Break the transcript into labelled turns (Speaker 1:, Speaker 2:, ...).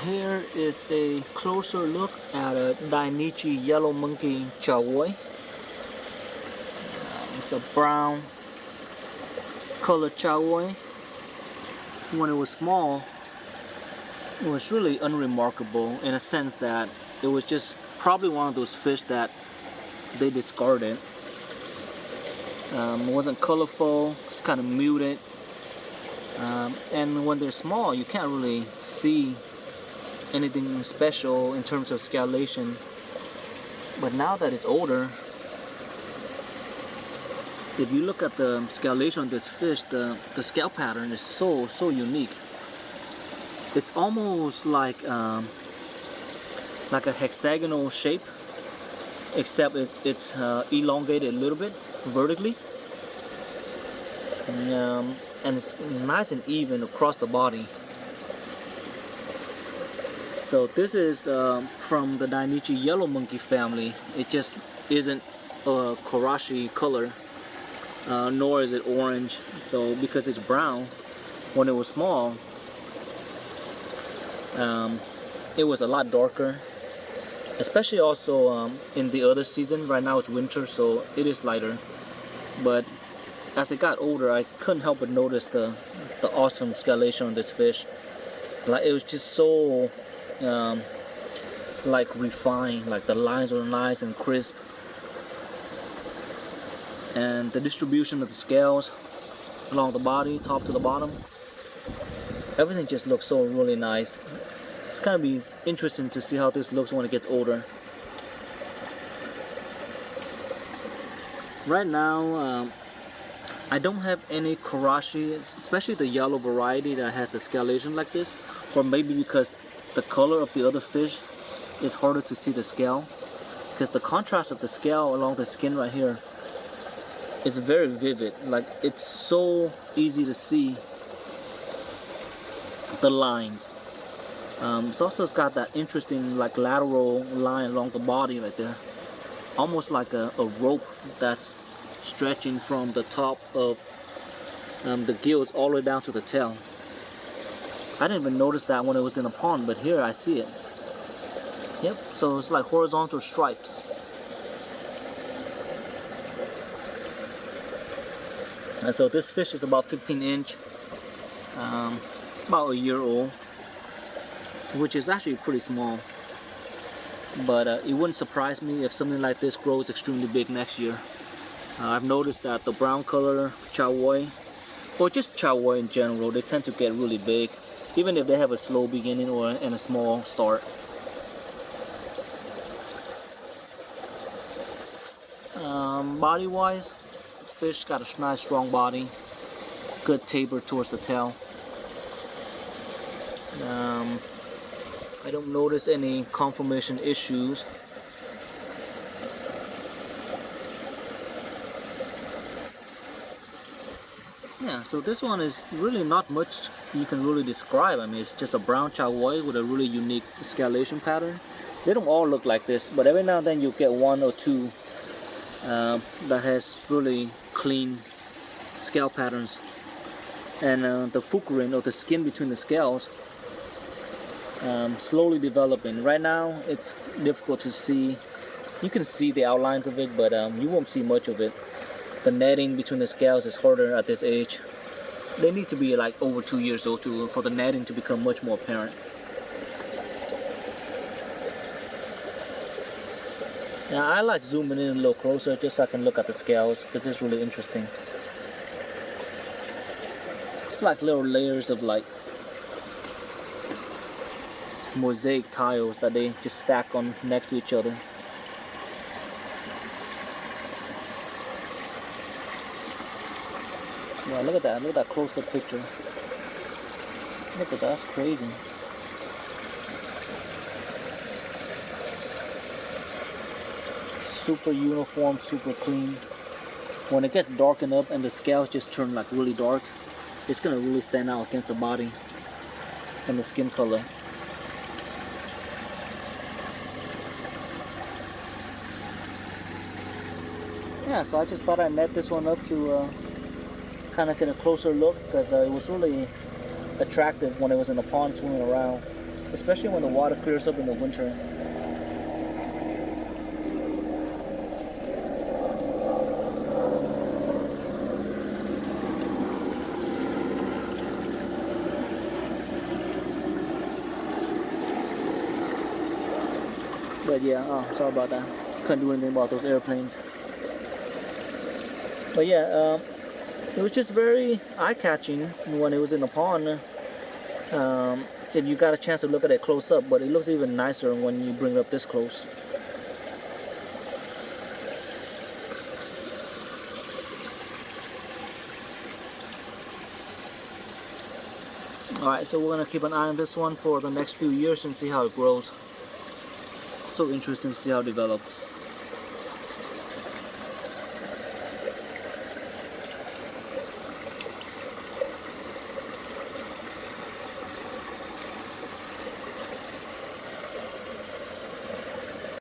Speaker 1: Here is a closer look at a Dainichi Yellowmonkey chagoi. It's a brown colored chagoi. When it was small, it was really unremarkable in a sense that it was just probably one of those fish that they discarded. It wasn't colorful, it's kind of muted. And when they're small, you can't really see anything special in terms of scalation. But now that it's older, if you look at the scalation on this fish, the scale pattern is so unique. It's almost like a hexagonal shape, except it's elongated a little bit vertically, and it's nice and even across the body. So this is from the Dainichi Yellowmonkey family. It just isn't a Karashi color, nor is it orange. So because it's brown, when it was small, it was a lot darker. Especially also in the other season. Right now it's winter, so it is lighter. But as it got older, I couldn't help but notice the awesome scalation on this fish. Like, it was just so like refined. Like the lines were nice and crisp, and the distribution of the scales along the body, top to the bottom, everything just looks so really nice. It's gonna be interesting to see how this looks when it gets older. Right now, I don't have any Karashi, especially the yellow variety that has a scalation like this, or maybe because the color of the other fish is harder to see the scale, because the contrast of the scale along the skin right here is very vivid. Like, it's so easy to see the lines. It's got that interesting like lateral line along the body right there, almost like a rope that's stretching from the top of the gills all the way down to the tail. I didn't even notice that when it was in a pond, but here I see it. Yep, so it's like horizontal stripes. And so this fish is about 15 inch. It's about a year old, which is actually pretty small. But it wouldn't surprise me if something like this grows extremely big next year. I've noticed that the brown color chagoi, or just chagoi in general, they tend to get really big, even if they have a slow beginning or a small start. Body-wise, fish got a nice strong body, good taper towards the tail. I don't notice any conformation issues. Yeah, so this one is really not much you can really describe. I mean, it's just a brown chagoi with a really unique scalation pattern. They don't all look like this, but every now and then you get one or two that has really clean scale patterns. And the fukurin, or the skin between the scales, slowly developing. Right now it's difficult to see. You can see the outlines of it, but you won't see much of it. The netting between the scales is harder at this age. They need to be like over 2 years old for the netting to become much more apparent. Now I like zooming in a little closer just so I can look at the scales, because it's really interesting. It's like little layers of like mosaic tiles that they just stack on next to each other. Yeah, look at that close-up picture. Look at that, that's crazy. Super uniform, super clean. When it gets darkened up and the scales just turn like really dark, it's gonna really stand out against the body and the skin color. Yeah, so I just thought I'd net this one up to kind of get a closer look, because it was really attractive when it was in the pond swimming around. especially when the water clears up in the winter. But yeah, oh, sorry about that. Couldn't do anything about those airplanes. But yeah, it was just very eye-catching when it was in the pond. If you got a chance to look at it close up, but it looks even nicer when you bring it up this close. Alright, so we're going to keep an eye on this one for the next few years and see how it grows. So interesting to see how it develops.